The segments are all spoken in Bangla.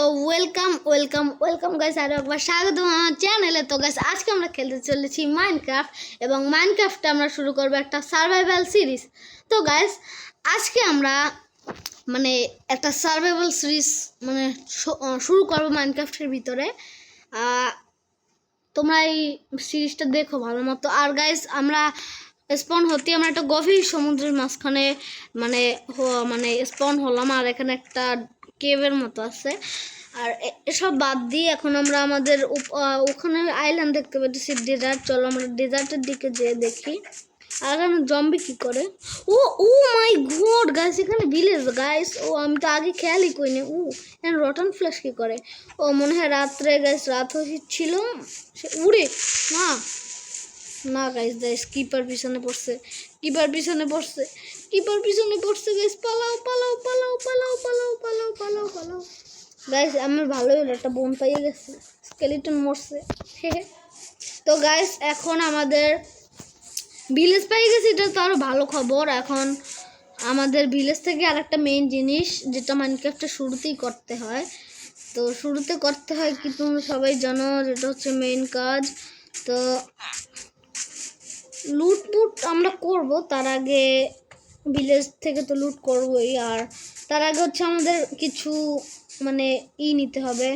তো ওয়েলকাম গাইস, আরো একবার স্বাগতম আমার চ্যানেলে। তো গাইস, আজকে আমরা খেলতে চলেছি মাইনক্রাফট, এবং মাইনক্রাফটে আমরা শুরু করবো একটা সার্ভাইভাল সিরিজ। তো গাইস, আজকে আমরা মানে একটা সার্ভাইভাল সিরিজ মানে শুরু করবো মাইনক্রাফটের ভিতরে। তোমরা এই সিরিজটা দেখো ভালো মতো। আর গাইস, আমরা স্পন হতে আমরা একটা গভীর সমুদ্রের মাঝখানে মানে স্পন হলাম, আর এখানে একটা কেভের মতো আছে। আর এসব বাদ দিয়ে এখন আমরা আমাদের ওখানে আইল্যান্ড দেখতে পাচ্ছি, ডেজার্ট। চলো আমরা ডেজার্টের দিকে যেয়ে দেখি। আর এখানে জম্বি কি করে? ও ও মাই গড গাইস, এখানে ভিলেজ গাইস। ও আমি তো আগে খেয়ালই করিনি। এখানে রটন ফ্ল্যাশ কি করে? ও মনে হয় রাত্রে গাইস, রাত হচ্ছিল, সে উড়ে না না গাইস। গাইস কিপার পিছনে পড়ছে গাইস। পালাও গাইস। আমার ভালোই হলো, একটা বোন পাইয়ে গেছে, স্কেলিটন মরছে। তো গাইস, এখন আমাদের ভিলেজ পাই গেছে, এটা তো আরো ভালো খবর। এখন আমাদের ভিলেজ থেকে আর একটা মেইন জিনিস যেটা মাইনক্রাফটে শুরুতেই করতে হয়। তো শুরুতে করতে হয় কি তোমরা সবাই জানো, যেটা হচ্ছে মেইন কাজ। তো লুট আমরা করব, তার আগে ভিলেজ থেকে তো লুট করবই। আর তার আগে হচ্ছে আমাদের কিছু মানে নিতে হবে,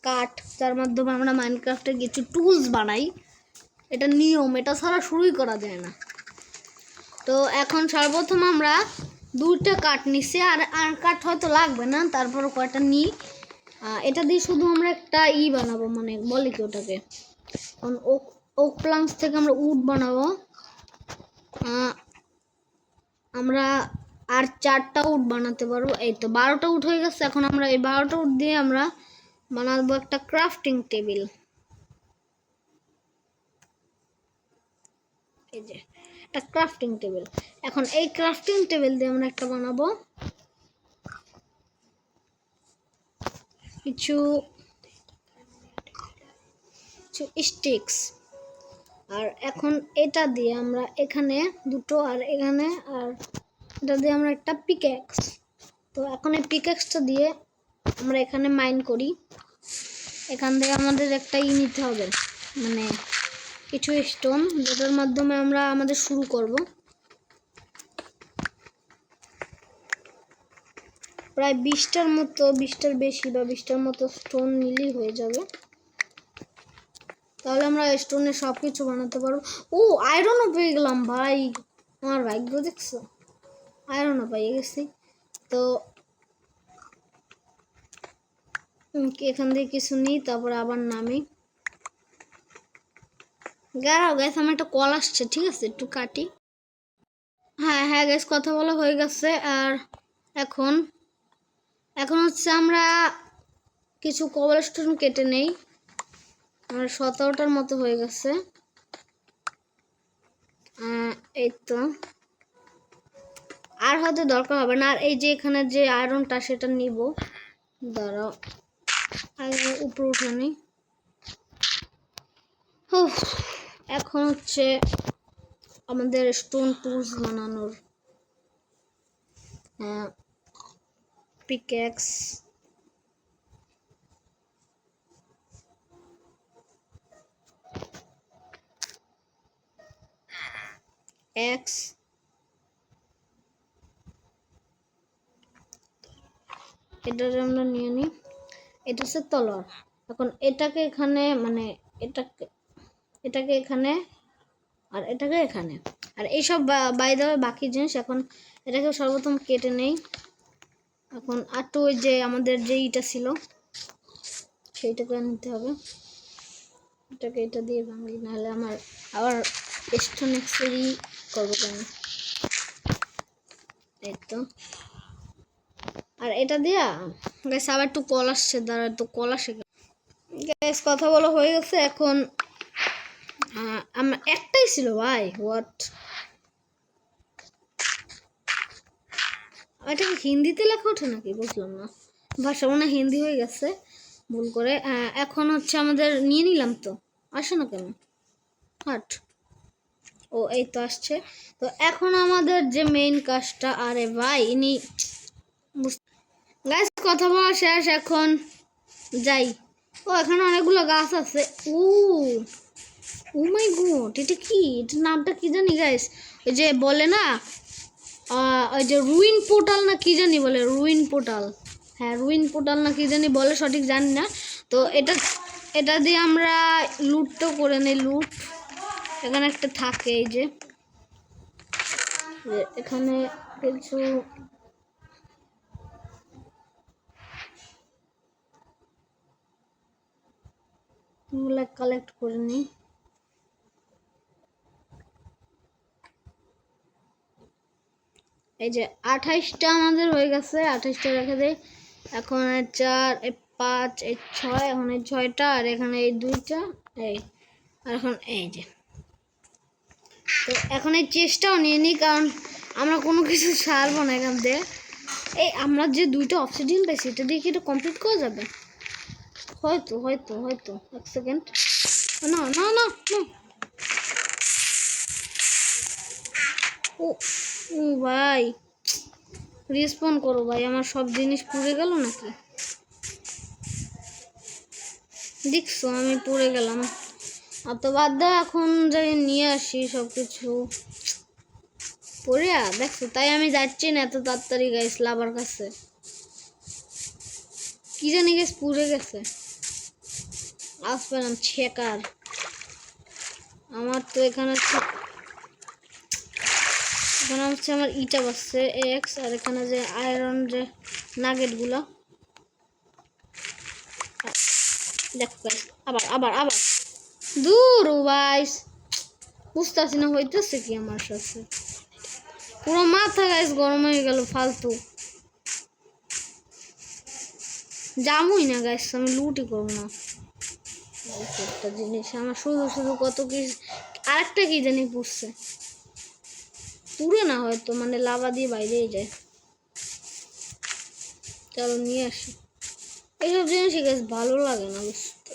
কাঠ, যার মাধ্যমে আমরা মাইনক্রাফটের কিছু টুলস বানাই। এটা নিয়ম, এটা ছাড়া শুরুই করা যায় না। তো এখন সর্বপ্রথম আমরা 2টা কাঠ নিচ্ছি, আর কাঠ হয়তো লাগবে না, তারপর কয়টা নিই। এটা দিয়ে শুধু আমরা একটা বানাবো, মানে বলে কি ওটাকে, ওক প্লাঙ্কস থেকে আমরা উড বানাবো। আমরা আর 4টা উড বানাতে পারবো। এই তো 12টা উড হয়ে গেছে। এখন আমরা এই 12টা উড দিয়ে আমরা বানাবো একটা ক্রাফটিং টেবিল। এই যে একটা ক্রাফটিং টেবিল। এখন এই ক্রাফটিং টেবিল দিয়ে আমরা একটা বানাবো কিছু স্টিক্স। আর এখন এটা দিয়ে আমরা এখানে 2টো, আর এখানে, আর এটা দিয়ে আমরা একটা পিক্যাক্স। তো এখন এই পিক্যাক্সটা দিয়ে আমরা এখানে মাইন করি। এখান থেকে আমাদের একটা নিতে হবে, মানে কিছু স্টোন, যেটার মাধ্যমে আমরা আমাদের শুরু করব। প্রায় 20টার মতো, 20টার বেশি বা 20টার মতো স্টোন নিলেই হয়ে যাবে। তাহলে আমরা স্টোনে সব কিছু বানাতে পারবো। আয়রনও পেয়ে গেলাম ভাই, আমার ভাগ্য দেখছো, আয়রনও পেয়ে গেছি। তো এখান থেকে কিছু নিই, তারপরে আবার নামি। গাড়াও গ্যাস, আমার একটা কল আসছে, ঠিক আছে একটু কাটি। হ্যাঁ গ্যাস, কথা বলা হয়ে গেছে। আর এখন হচ্ছে আমরা কিছু কবলস্টোন কেটে নেই। আমার 17টার মতো হয়ে গেছে। এই তো আর হয়তো দরকার হবে না। আর এই যে এখানে যে আয়রনটা, সেটা নিব। দাঁড়াও, আগে উপরে উঠে নি। এখন হচ্ছে আমাদের স্টোন টুলস বানানোর পিক্যাক্স, এক্স, এটা আমরা নিয়ে নিই। এটা হচ্ছে তলোয়ার। এখন এটাকে এখানে, মানে এটাকে এখানে, আর এটাকে এখানে, আর এইসব বাই দেওয়া বাকি জিনিস। এখন এটাকে সর্বপ্রথম কেটে নেই। এখন আর তো ওই যে আমাদের যে ছিল সেইটাকে নিতে হবে। এটাকে এটা দিয়ে ভাঙি, নাহলে আমার আবার স্টোন এক্সেরই করবো কেন। এই তো, আর এটা দিয়া গ্যাস আবার একটু কল আসছে, দাঁড়া একটু কল আসে। গ্যাস কথা বলা হয়ে গেছে। এখন আমার একটাই ছিল ভাই, হোয়াট, এটা কি হিন্দিতে লেখা ওঠে নাকি বুঝলাম না, ভাষা মনে হিন্দি হয়ে গেছে ভুল করে। এখন হচ্ছে আমাদের নিয়ে নিলাম, তো আসে না কেন, হাট। এই তো আসছে। তো এখন আমাদের যে মেইন কাজটা, আরে ভাই ইনি গাইস কথা বলা শেষ। এখন যাই। ও এখানে অনেকগুলো গাছ আছে। ও ও মাই গড, এটা কি? এটার নামটা কি জানি গাইস, ওই যে বলে না ওই যে রুইন পোর্টাল না কি জানি বলে, রুইন পোর্টাল। হ্যাঁ রুইন পোর্টাল না কি জানি বলে, সঠিক জানি না। তো এটা এটা দিয়ে আমরা লুট তো করে নেই, লুট এখানে একটা থাকে। এই যে এখানে কিছু কালেক্ট করে নিই। এই যে 28টা আমাদের হয়ে গেছে, 28টা রেখে দেই। এখন 4 5 6, এখন এই 6টা, আর এখানে এই 2টা, এই আর এখন এই যে। তো এখন এই চেষ্টাও নিয়ে নিই, কারণ আমরা কোনো কিছু ছাড়বো না এখান থেকে। এই আমরা যে 2টা অবসিডিয়ান পেয়েছি, এটা দিয়ে কি এটা কমপ্লিট করা যাবে? হয়তো হয়তো হয়তো, এক সেকেন্ড। না না না না, ও ও ভাই রেসপন্ড করো ভাই, আমার সব জিনিস পুড়ে গেল নাকি? দেখছো আমি পুড়ে গেলাম। আর তো বাদ দাও, এখন যাই নিয়ে আসি সব কিছু পরে। দেখছো, তাই আমি যাচ্ছি না এত তাড়াতাড়ি গাইস লাভার কাছে। কি জানি গাইস পুড়ে গেছে। আজ পেলাম ছেকার। আমার তো এখানে হচ্ছে আমার ইটা বাসছে এক্স, আর এখানে যে আয়রন যে নাগেট গুলা। দেখো গাইস, আবার আবার আবার দূর ভাইস, বুঝতেছি না হইতেছে কি আমার সাথে। পুরো মাথা গাইস গরম হয়ে গেল ফালতু। জামুই না গাইস, আমি লুটই করবো না। একটা জিনিস আমার শুধু শুধু কত কি, আরেকটা কি জানি পুষছে, পুরে না হয়তো, মানে লাভা দিয়ে বাইরেই যায়। চলো নিয়ে আসি। এইসব জিনিসই গাছ ভালো লাগে না বুঝতে।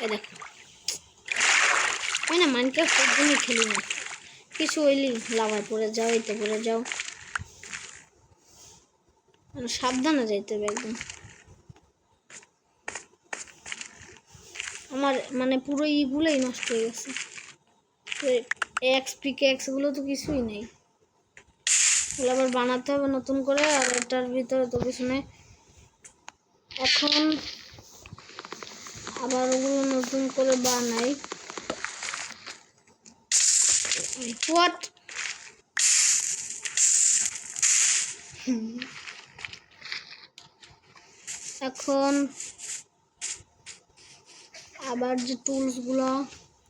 এই দেখো, আমি না মাইনক্রাফট সব দিনই খেলি না, কিছু হইলি লাভায় পড়ে যাও, এই তো পড়ে যাও। সাবধানে যাইতে হবে একদম। আমার মানে পুরো ইগুলোই নষ্ট হয়ে গেছে। এক্সগুলো তো কিছুই নেই, এগুলো আবার বানাতে হবে নতুন করে। আর এটার ভিতরে তো কিছু নেই। এখন আবার ওগুলো নতুন করে বানাই। হোয়াট, এখন আবার যে টুলসগুলো,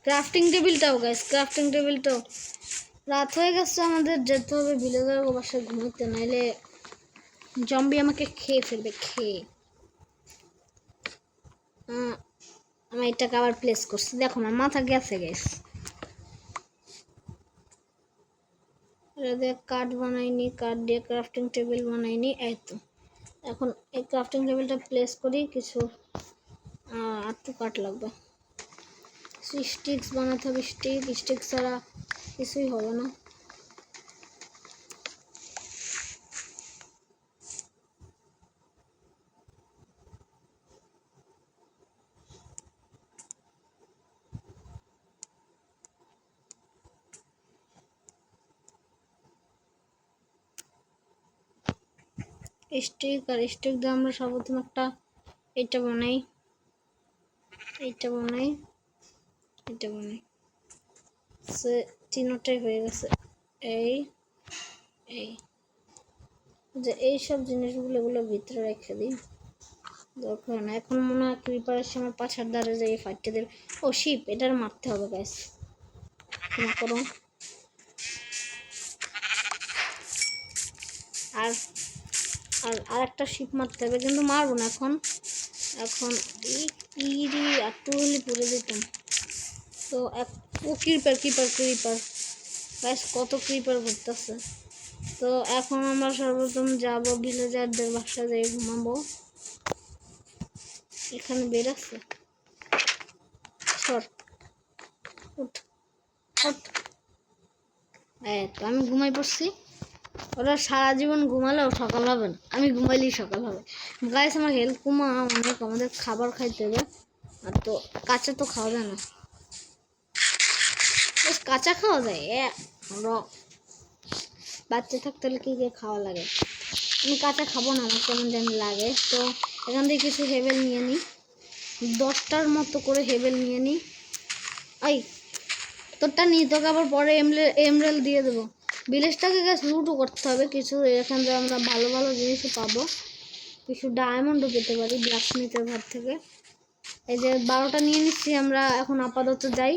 ক্রাফটিং টেবিলটাও গাইস, ক্রাফটিং টেবিলটাও। রাত হয়ে গেছে, আমাদের যেতে হবে ভিলেজার বাসায় ঘুমোতে, নাইলে জম্বি আমাকে খেয়ে ফেলবে, খেয়ে। আমি এটাকে আবার প্লেস করছি, দেখো আমার মাথা গেছে গাইস। এটা দিয়ে কাঠ বানাইনি, কাঠ দিয়ে ক্রাফটিং টেবিল বানাইনি, এই তো। এখন এই ক্রাফটিং টেবিলটা প্লেস করি, কিছু আর তো কাঠ লাগবে। স্টিক্স বানাতে হবে, স্টিক ছাড়া কিছুই হবে না। স্টিক আর স্টিক দিয়ে আমরা সর্বপ্রথম একটা এটা বানাই, এইটা বানাই, এটা বানাই। সে তিনটাই হয়ে গেছে। এই এই যে এইসব জিনিসগুলো এগুলো ভিতরে রেখে দিই, দরকার না। এখন মনে হয় ক্রিপারের সময় পাছার দ্বারে যে এই ফাইটটা দেবে। ও শিপ, এটার মারতে হবে গাইস, ক্ষমা করো। আর আর আরেকটা শিপ মারতে হবে, কিন্তু মারবো না এখন। এখন ইরি একটু হলে পড়ে যেতাম। তো ও ক্রিপার ক্রিপার ক্রিপার গাইস, কত ক্রিপার ঘুরতেছে। তো এখন আমরা সর্বপ্রথম যাব ভিলেজারদের বাসায়, যাই ঘুমাবো। এখানে বের আছে, সর উঠ উঠ। তো আমি ঘুমাই পড়ছি। ওরা সারা জীবন ঘুমালেও সকাল হবে না, আমি ঘুমাইলেই সকাল হবে। গাইস আমার হেলথ কমা অনেক, আমাদের খাবার খাইতে হবে। আর তো কাঁচা তো খাওয়া যায় না, বেশ কাঁচা খাওয়া যায় বাচ্চা থাকতে হলে কি খাওয়া লাগে। আমি কাঁচা খাবো না, আমার কেমন জানি লাগে। তো এখান থেকে কিছু হেবেল নিয়ে নিই, 10টার মতো করে হেবেল নিয়ে নিই। এই তোরটা নিই, তোকে আবার পরে এমরেল দিয়ে দেবো। ভিলেজটাকে গাছ লুটও করতে হবে কিছু, এখান থেকে আমরা ভালো ভালো জিনিসও পাবো, কিছু ডায়মন্ডও পেতে পারি ব্ল্যাকস্মিথের ঘর থেকে। এই যে 12টা নিয়ে নিচ্ছি আমরা। এখন আপাতত যাই,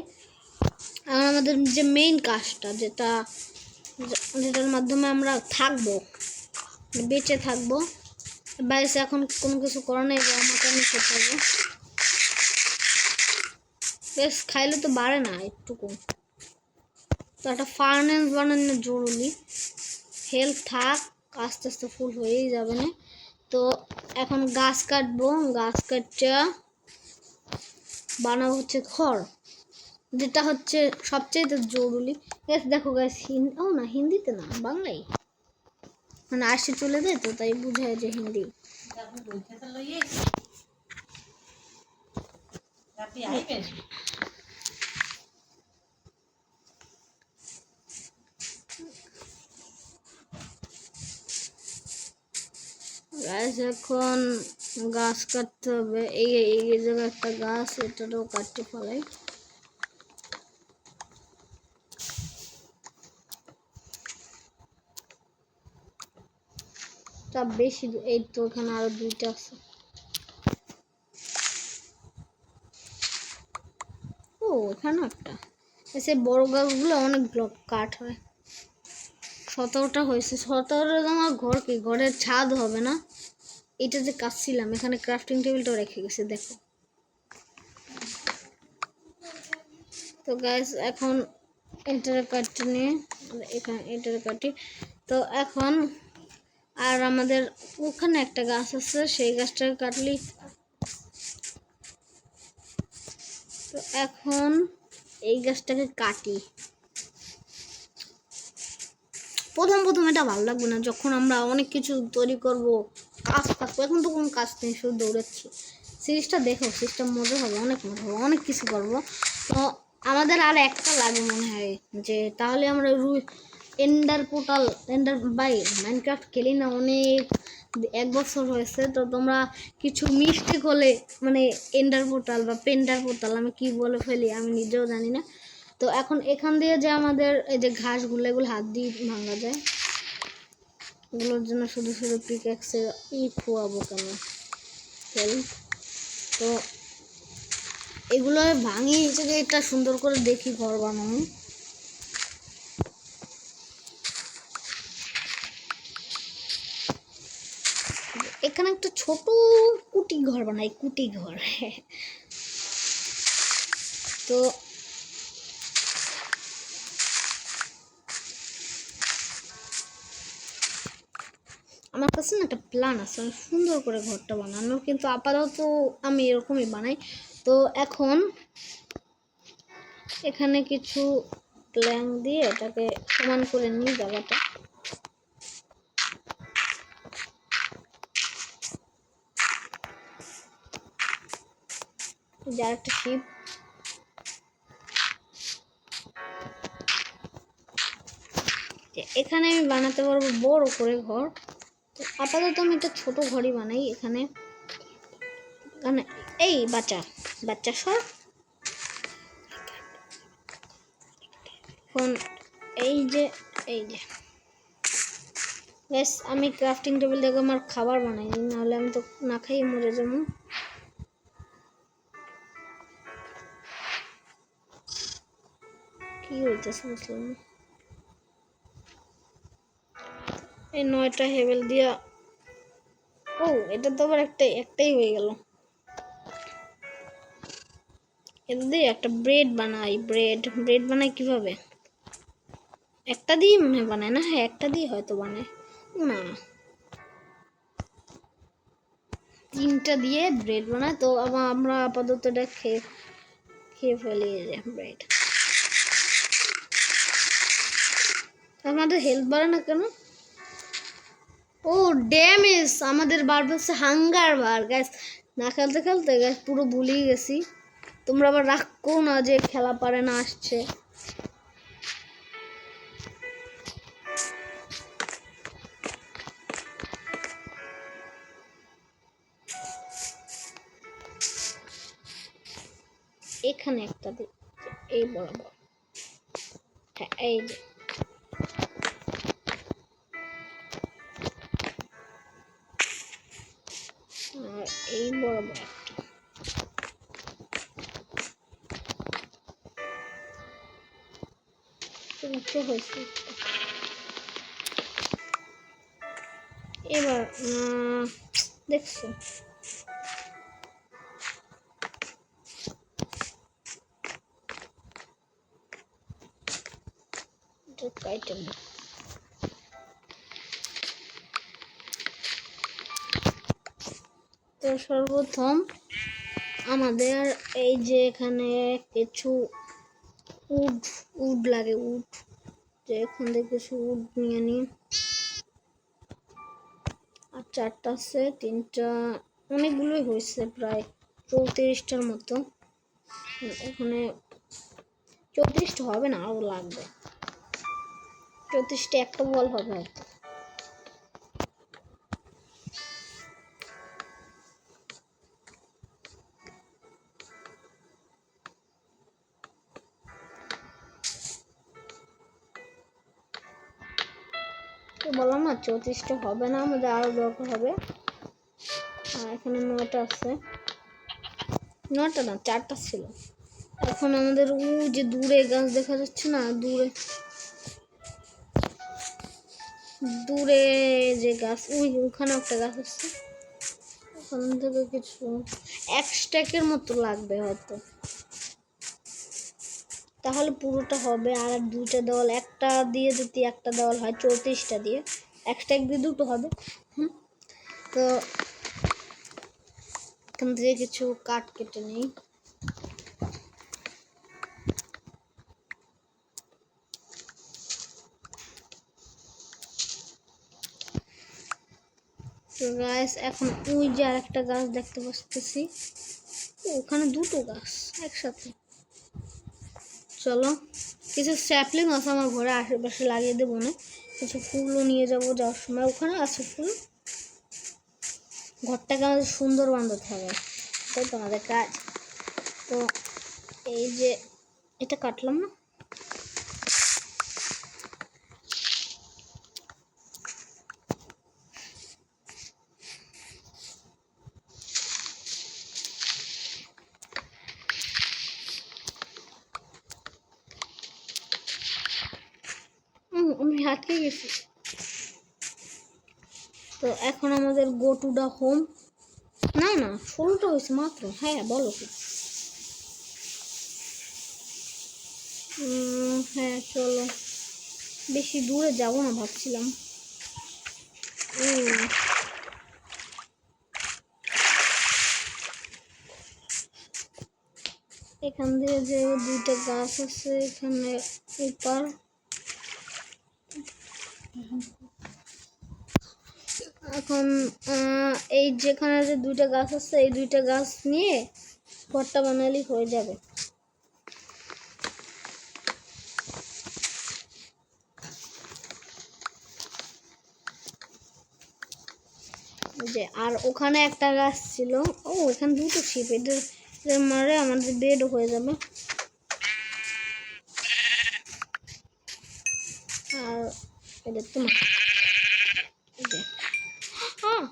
আর আমাদের যে মেইন কাজটা যেটার মাধ্যমে আমরা থাকবো, বেঁচে থাকবো। বাইরে এখন কোনো কিছু করার নেই, আমাকে আমি খেতে হবে। বেশ খাইলে তো বাড়ে না একটুকু, তো একটা ফার্নেস বানানো জরুরি। হেলথ থাক, আস্তে আস্তে ফুল হয়েই যাবে না। তো এখন গাছ কাটবো, গাছ কাটটা বানাবো হচ্ছে খড়, যেটা হচ্ছে সবচেয়ে জরুরি। দেখো গাছ ও না, হিন্দিতে না, বাংলায় মানে আসে চলে যায়, তো তাই বুঝায় যে হিন্দি। গাছ এখন গাছ কাটতে হবে, এই জায়গায় একটা গাছ, এটারও কাটতে ফেলাই। তা বেশি, এই তো এখানে আরো 2টা আছে। ও এখানে একটা, এসে বড় গাছগুলো অনেক কাঠ হয়। 17টা হয়েছে, 17টা আমার ঘর কি, ঘরের ছাদ হবে না। এটা যে কাটছিলাম, এখানে ক্রাফটিং টেবিলটাও রেখে গেছে দেখো। তো গাইস এখন এটার কাটি নিয়ে এখানে এটার কাটি। তো এখন আর আমাদের ওখানে একটা গাছ আছে, সেই গাছটাকে কাটলি। তো এখন এই গাছটাকে কাটি। প্রথম এটা ভালো লাগবে না, যখন আমরা অনেক কিছু তৈরি করব, কাজ থাকবো। এখন তো কোনো কাজ নেই, শুধু দৌড়াচ্ছি। সিরিজটা দেখো, সিরিজটা মজা হবে, অনেক মজা হবে, অনেক কিছু করবো। তো আমাদের আর একটা লাগে মনে হয়, যে তাহলে আমরা ender portal, ender by Minecraft খেলি না অনেক, 1 বছর হয়েছে। তো তোমরা কিছু মিস্টেক হলে, মানে এন্ডার পোর্টাল বা পেন্ডার পোর্টাল আমি কি বলে ফেলি আমি নিজেও জানি না। তো এখন এখান দিয়ে যে আমাদের এই যে ঘাসগুলো, এগুলো হাত দিয়ে ভাঙা যায়, এগুলোর জন্য শুধু শুধু পিকঅ্যাক্সে খোয়াবো কেন হেল্প। তো এগুলো ভাঙি হিসেবে এটা সুন্দর করে দেখি ঘর বানানো। এখানে একটা ছোট কুটি ঘর বানাই, কুটি ঘর। তো আমার কাছে না একটা প্ল্যান আছে, আমি সুন্দর করে ঘরটা বানানোর, কিন্তু আপাতত আমি এরকমই বানাই। তো এখন এখানে কিছু প্ল্যান দিয়ে এটাকে সমান করে নিই জায়গাটা। যার একটা শিপ, এখানে আমি বানাতে পারবো বড় করে ঘর। তো আপাতত আমি একটা ছোট ঘরই বানাই এখানে। এই বাচ্চা সব এখন এই যে বেশ, আমি ক্রাফটিং টেবিল থেকে আমার খাবার বানাই, নাহলে আমি তো না খাইয়ে মরে যাবো। কি হইতেছে বুঝলাম না। এই 9টা হেবেল দিয়া, ও এটা তো আবার একটাই হয়ে গেল। এটা দিয়ে একটা ব্রেড বানাই কিভাবে? একটা দিয়ে মনে বানায় না, হ্যাঁ একটা দিয়ে হয়তো বানায় না, 3টা দিয়ে ব্রেড বানায়। তো আমরা আপাতত এটা খেয়ে ফেলি ব্রেড। আমাদের হেলথ বাড়ে না কেন? ও ড্যামেজ আমাদের বার হচ্ছে হাঙ্গার বার গ্যাস। না খেলতে খেলতে গ্যাস পুরো ভুলেই গেছি। তোমরা আবার রাখো না যে খেলা পারে না আসছে। এখানে একটা এই বরাবর, হ্যাঁ এই যে আর এই বরাবর একটা হয়েছে। এবার দেখছো আইটেম তো সর্বপ্রথম আমাদের এই যে এখানে কিছু উড লাগে, উড যে এখান থেকে কিছু উড নিয়ে নিই। আর চারটা আছে, তিনটা অনেকগুলোই হয়েছে, প্রায় 34টার মতো। এখানে 34টা হবে না, আরও লাগবে। 34টা একটা বল হবে হয়তো। তো বললাম না 34টা হবে না, আমাদের আরও দরকার হবে। আর এখানে 9টা আছে, 9টা না 4টা ছিল। এখন আমাদের যে দূরে গাছ দেখা যাচ্ছে না, দূরে দূরে যে গাছ, ওখানে একটা গাছ আছে, ওখান থেকে কিছু 1 স্ট্যাকের মতো লাগবে হয়তো, তাহলে পুরোটা হবে। আর 2টা দেওয়াল, একটা দিয়ে যদি একটা দেওয়াল হয় 34টা দিয়ে, 1 স্ট্যাক দিয়ে 2টো হবে। তো এখান থেকে কিছু কাঠ কেটে নিই। তো গাছ এখন ওই যে আর একটা গাছ দেখতে পাচ্ছি, ওখানে 2টো গাছ একসাথে। চলো কিছু স্যাপলিং আছে আমার ঘরে আশেপাশে লাগিয়ে দেবো না, কিছু ফুলও নিয়ে যাবো যাওয়ার সময়। ওখানে আছে ফুল, ঘরটাকে আমাদের সুন্দর বানাতে হবে, তাই তো আমাদের কাজ। তো এই যে এটা কাটলাম না, আমি হাতকে গেছি। তো এখন আমাদের গো টু দা হোম। না না 16টা হয়েছে মাত্র, হ্যাঁ বলো কি। হ্যাঁ চলো, বেশি দূরে যাব না ভাবছিলাম। এখান দিয়ে যে 2টা গাছ আছে এখানে উপর, এখন এই যেখানে যে 2টা গাছ আছে এই 2টা গাছ নিয়ে ঘরটা বানালেই হয়ে যাবে। যে আর ওখানে একটা গাছ ছিল, এখানে 2টো শিপ, এদের মারে আমাদের বেড হয়ে যাবে। আর এদের তো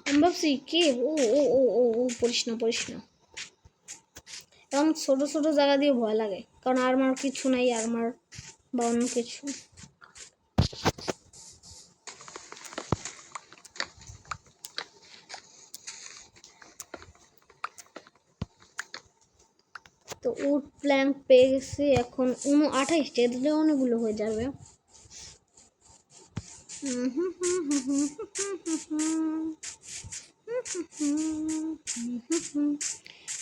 আমি ভাবছি কি ও ও ও ও ও পড়িস না পড়িস না। এখন ছোট ছোট জায়গা দিয়ে ভয় লাগে, কারণ আর্মার কিছু নাই, আর্মার বা অন্য কিছু। তো উড প্ল্যাঙ্ক পেয়ে গেছি, এখন 28টা, এদের অনেকগুলো হয়ে যাবে।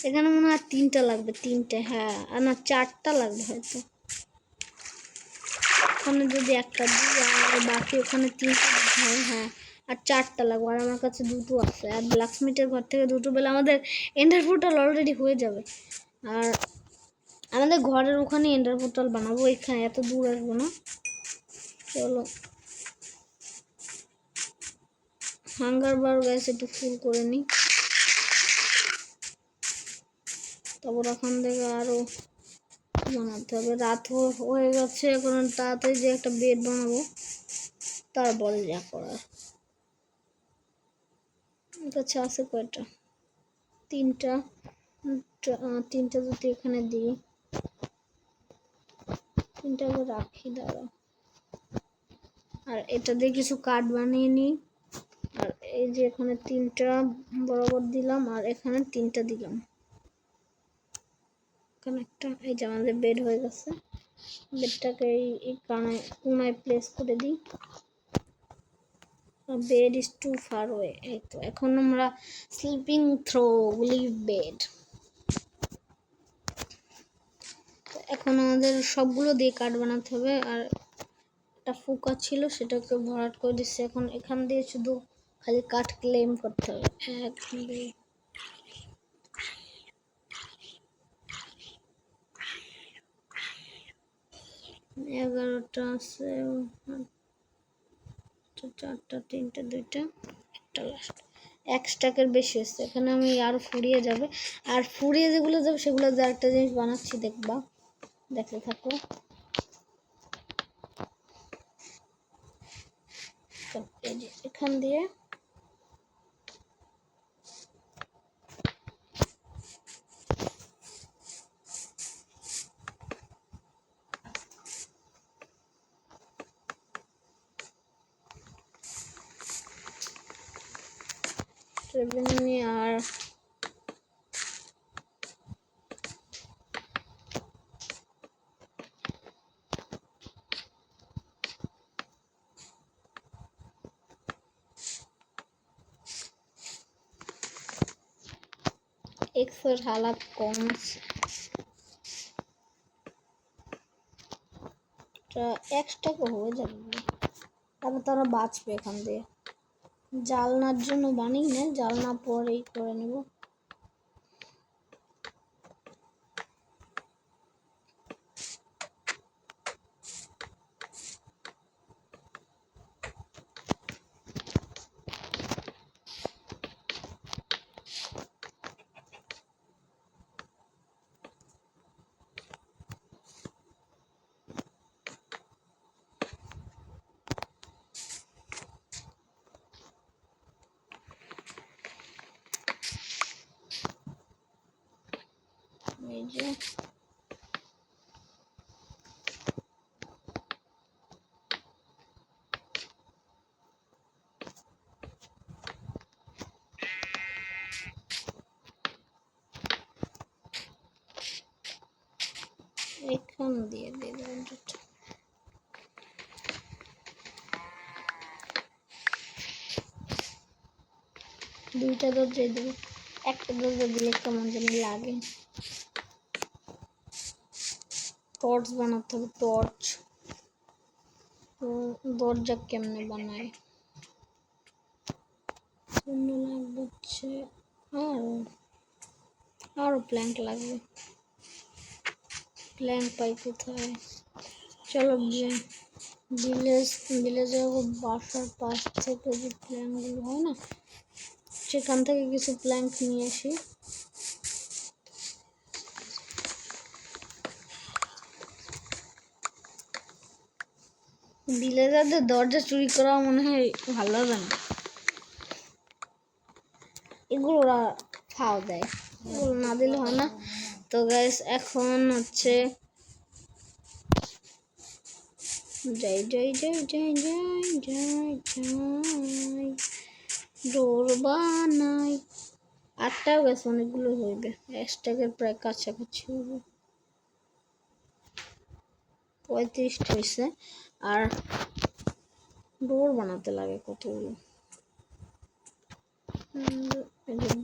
এখানে মনে হয় 3টা লাগবে, 3টে, হ্যাঁ আর না 4টা লাগবে হয়তো। ওখানে যদি একটা দিই আর বাকি ওখানে 3টে হয়, হ্যাঁ আর 4টা লাগবে, আর আমার কাছে 2টো আছে। আর ব্ল্যাকস্মিথের ঘর থেকে 2টো পেলে আমাদের এন্ডার পোর্টাল অলরেডি হয়ে যাবে। আর আমাদের ঘরের ওখানে এন্ডার পোর্টাল বানাবো, এখানে এত দূর আসবো না। চলো হাঙ্গার বার গ্যাস একটু ফুল করে নিই, তারপর ওখান থেকে আরো বানাতে হবে। রাত হয়ে গেছে এখন, তাড়াতাড়ি যে একটা বেড বানাবো, তারপরে যা করার। আচ্ছা আছে কয়টা? 3টা। 3টা যদি এখানে দিই, 3টা রাখি, দাঁড়া। আর এটা দিয়ে কিছু কাঠ বানিয়ে নিই। আর এই যে এখানে 3টা বরাবর দিলাম, আর এখানে 3টা দিলাম। এখানে একটা, এই যে আমাদের বেড হয়ে গেছে। বেডটাকে এই কোনায় প্লেস করে দিই। Bed is too far way. এই তো এখন আমরা স্লিপিং থ্রো লিভ বেড। এখন আমাদের সবগুলো দিয়ে কাঠ বানাতে হবে। আর একটা ফুকা ছিল, সেটাকে ভরাট করে দিচ্ছে। এখন এখান দিয়ে শুধু খালি কাঠ ক্লেম করতে হবে। 1 2 11টা আছে, 4টা 3টা 2টা, একটা লাস্ট। 1 স্ট্যাকের বেশি আছে, এখানে আমি আরো ফুরিয়ে যাবে। আর ফুরিয়ে যেগুলো যাবে সেগুলো যে একটা জিনিস বানাচ্ছি, দেখবা, দেখতে থাকো। এই যে এখান দিয়ে আর এক্সের হালাত কম আছে, 1 টাকা হয়ে যাবে, তারপর তারা বাঁচবে এখান দিয়ে। জালনার জন্য বানিয়ে না, জালনা পরেই করে নেব। এই যে এখান দিয়ে দিলাম, 2টা দরজা দেবো। একটা দরজা দিলে কেমন জানি লাগে। টর্চ বানাতে হবে, টর্চ। তো দরজা কেমনে বানায়, লাগবে হচ্ছে আরো প্ল্যাঙ্ক লাগবে। প্ল্যাঙ্ক পাই কোথায়? চলো ভিলেজের বাসার পাশ থেকে যে প্ল্যাঙ্কগুলো হয় না, সেখান থেকে কিছু প্ল্যাঙ্ক নিয়ে আসি। ভিলেজারদের দরজা চুরি করা মনে হয় ভালো হবে না, এগুলো ওরা ফাও দেয়, এগুলো না দিলে হয় না। তো গাইস এখন হচ্ছে যাই যাই যাই যাই যাই যাই যাই ডোর বানাই। 8টাও গেছে, অনেকগুলো হইবে, 1 প্রায় কাছাকাছি হবে। 35টা হয়েছে। আর ডোর বানাতে লাগে কতগুলো,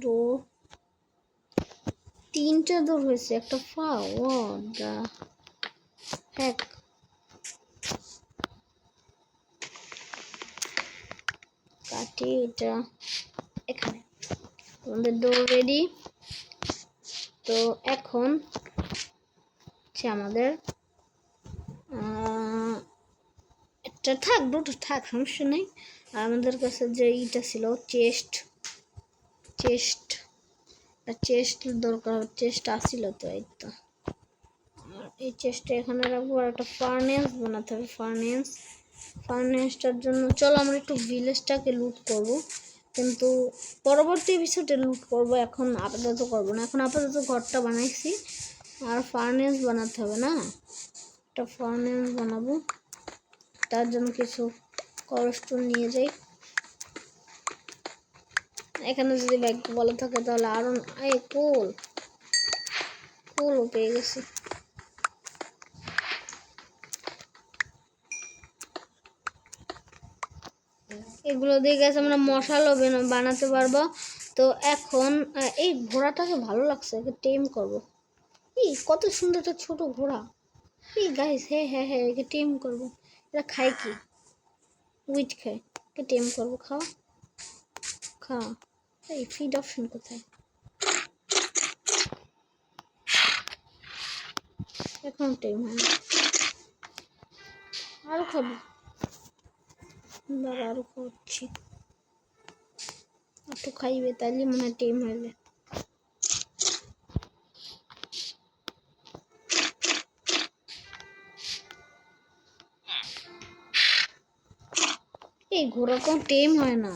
ডোর 3টা ডোর হয়েছে, একটা ফাও হ্যাক। কাঠ মিষ্টি এটা এখানে আমাদের ডো রেডি। তো এখন হচ্ছে আমাদের এটা থাক, দুটো থাক, সমস্যা নেই। আর আমাদের কাছে যে ইটা ছিল চেস্ট দরকার, চেস্ট আসছিল তো, এই তো এই চেস্টটা এখানে রাখবো। আর একটা ফার্নেস বানাতে হবে। ফার্নেসটার জন্য চলো আমরা একটু ভিলেজটাকে লুট করব, কিন্তু পরবর্তী এপিসোডে লুট করব, এখন আপাতত করব না। এখন আপাতত ঘরটা বানাইছি, আর ফার্নেস বানাতে হবে না, একটা ফার্নেস বানাবো। তার জন্য কিছু কবলস্টোন নিয়ে যাই। এখানে যদি ব্যাগ বলা থাকে তাহলে আরো এই কোলও পেয়ে গেছি। এগুলো দিয়ে গেছে আমরা মশালও বানাতে পারবো। তো এখন এই ঘোড়াটাকে ভালো লাগছে, একে টেম করবো। এই কত সুন্দর একটা ছোট ঘোড়া। এই গাইস, হ্যাঁ একে টেম করবো। এটা খায় কি? উইট খায়। একে টেম করবো। খা। এই ফিড অপশন কোথায়? এখন টেম হয় না। আরো খাবো, আরো খাচ্ছি। একটু খাইবে তাইলে মনে হয় টেম হইবে। এই ঘোড়া তো টেম হয় না।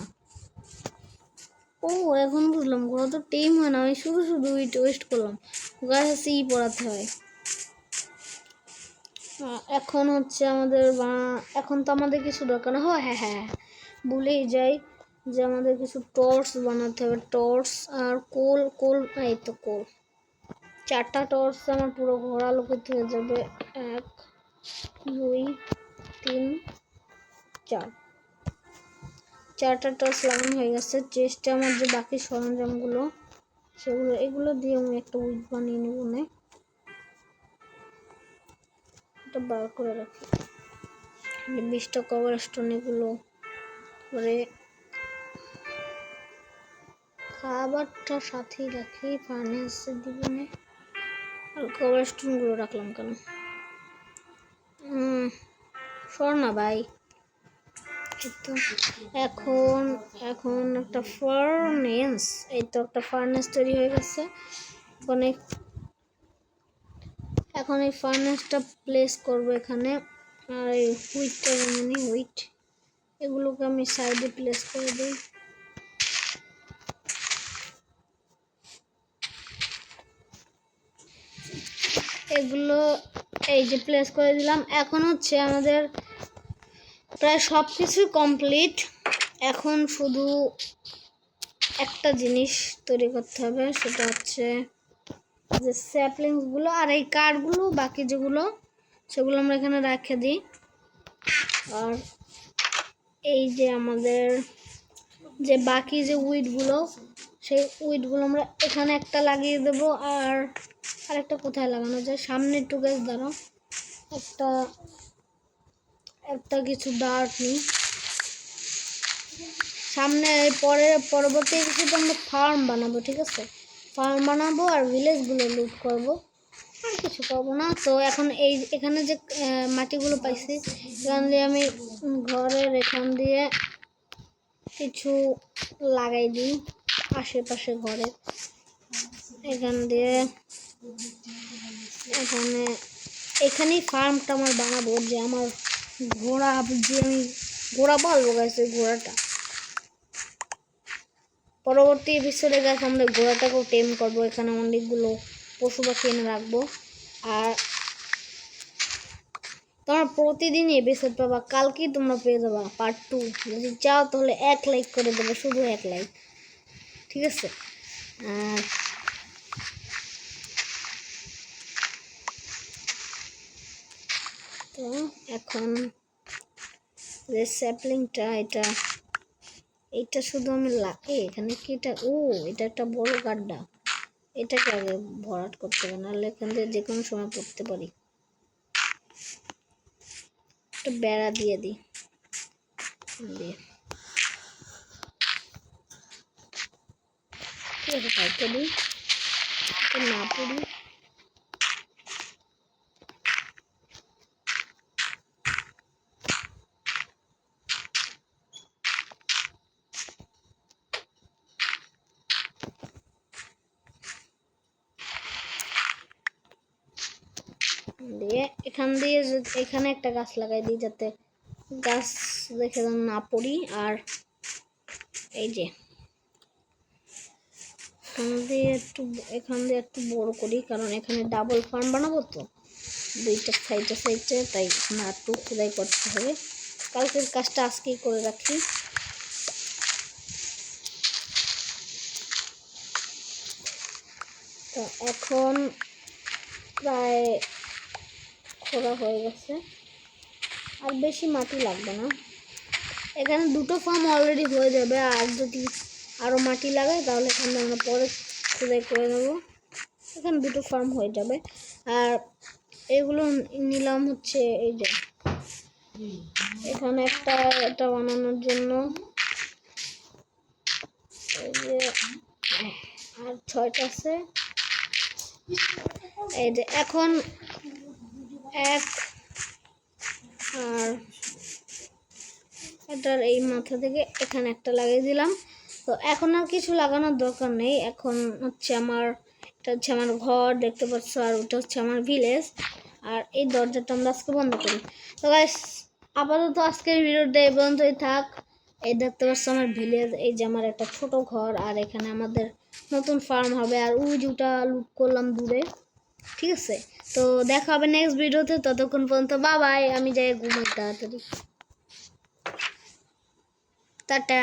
ও এখন বুঝলাম, ঘোড়া তো টেম হয় না, আমি শুধু ওয়েস্ট করলাম। গাছ সি পড়াতে হয়। এখন হচ্ছে আমাদের এখন তো আমাদের কিছু দরকার না। হ্যাঁ ভুলেই যাই যে আমাদের কিছু টর্চ বানাতে হবে। টর্চ আর কোল এই তো কোল। 4টা টর্চ আমার পুরো ঘোড়া লোকিত হয়ে যাবে। 1 2 3 4, 4টা টর্চ লাগানো হয়ে গেছে। চেস্টে আমার যে বাকি সরঞ্জামগুলো এগুলো দিয়ে আমি একটা উইক বানিয়ে নেব। এটা বার করে রাখি। 20টা কবলস্টোন, এগুলো পরে খাবারটা সাথেই রাখি, ফার্নেসে দিব না। আর কবলস্টোনগুলো রাখলাম কেন? সর না ভাই। তো এখন একটা ফার্নেস, এই তো একটা ফার্নেস তৈরি হয়ে গেছে। এখন এই ফার্নেসটা প্লেস করব এখানে। আর এই হুইটটা হুইট, এগুলোকে আমি সাইডে প্লেস করে দিই। এগুলো এই যে প্লেস করে দিলাম। এখন হচ্ছে আমাদের প্রায় সব কিছুই কমপ্লিট। এখন শুধু একটা জিনিস তৈরি করতে হবে, সেটা হচ্ছে যে স্যাপলিংসগুলো আর এই কাঠগুলো, বাকি যেগুলো সেগুলো আমরা এখানে রেখে দিই। আর এই যে আমাদের যে বাকি যে উইডগুলো, সেই উইডগুলো আমরা এখানে একটা লাগিয়ে দেব। আর আরেকটা কোথায় লাগানো যায়? সামনে একটু গাছ দাঁড়াও, একটা কিছু ডার্ট নিই সামনে। পরবর্তী এপিসোডে আমরা ফার্ম বানাবো, ঠিক আছে? ফার্ম বানাবো আর ভিলেজগুলো লুট করবো, আর কিছু করবো না। তো এখন এখানে যে মাটিগুলো পাইছি, এখান দিয়ে আমি ঘরের এখান দিয়ে কিছু লাগাই দিই আশেপাশে ঘরে। এখান দিয়ে এখানেই ফার্মটা আমার বানাবো, যে আমার ঘোড়া, যে আমি ঘোড়া পালবো গাইছে। ঘোড়াটা পরবর্তী এপিসোডে গাছ আমরা ঘোড়াটাকেও টেম করবো। এখানে অনেকগুলো পশু পাখি এনে রাখবো। আর তোমরা প্রতিদিন এপিসোড পাবা, কালকেই তোমরা পেয়ে যাবা পার্ট 2। যদি চাও তাহলে 1 লাইক করে দেবে, শুধু 1 লাইক, ঠিক আছে? আর তো এখন যে স্যাপলিংটা, এটা শুধু আমি এখানে কি এটা? এটা একটা বড় গাড্ডা, এটাকে আগে ভরাট করতে হবে, নাহলে এখান থেকে যে কোনো সময় পড়তে পারি। একটা বেড়া দিয়ে দিই। ঠিক আছে কালকে দিই না পড়ি। দিয়ে এখানে একটা গাছ লাগাই দিই যাতে গাছ দেখে যেন না পড়ি। আর এই যে এখান দিয়ে একটু বড় করি, কারণ এখানে ডাবল ফার্ম বানাবো তো দুইটা সাইডে, তাই এখানে একটু খোদাই করতে হবে। কালকের কাজটা আজকেই করে রাখি। তো এখন প্রায় খোঁড়া হয়ে গেছে, আর বেশি মাটি লাগবে না। এখানে দুটো ফার্ম অলরেডি হয়ে যাবে, আর যদি আরও মাটি লাগাই তাহলে এখানে আমরা পরে খোদাই করে নেবো। এখানে দুটো ফার্ম হয়ে যাবে। আর এগুলো নিলাম হচ্ছে এই যে এখানে এটা বানানোর জন্য এই যে আর 6টা আছে। এই যে এখন এক আর এটার এই মাথা থেকে এখানে একটা লাগিয়ে দিলাম। তো এখন আর কিছু লাগানোর দরকার নেই। এখন হচ্ছে এটা হচ্ছে আমার ঘর দেখতে পাচ্ছ, আর ওটা হচ্ছে আমার ভিলেজ। আর এই দরজাটা আমরা আজকে বন্ধ করি। তো গাইস আপাতত আজকের ভিডিওটা এই পর্যন্তই থাক। এই দেখতে পাচ্ছ আমার ভিলেজ, এই যে আমার একটা ছোট ঘর, আর এখানে আমাদের নতুন ফার্ম হবে। আর ওই যেটা লুট করলাম দূরে, ঠিক আছে। তো দেখা হবে নেক্সট ভিডিওতে, ততক্ষণ পর্যন্ত বাই বাই। আমি যাই ঘুমাই তাড়াতাড়ি, টাটা।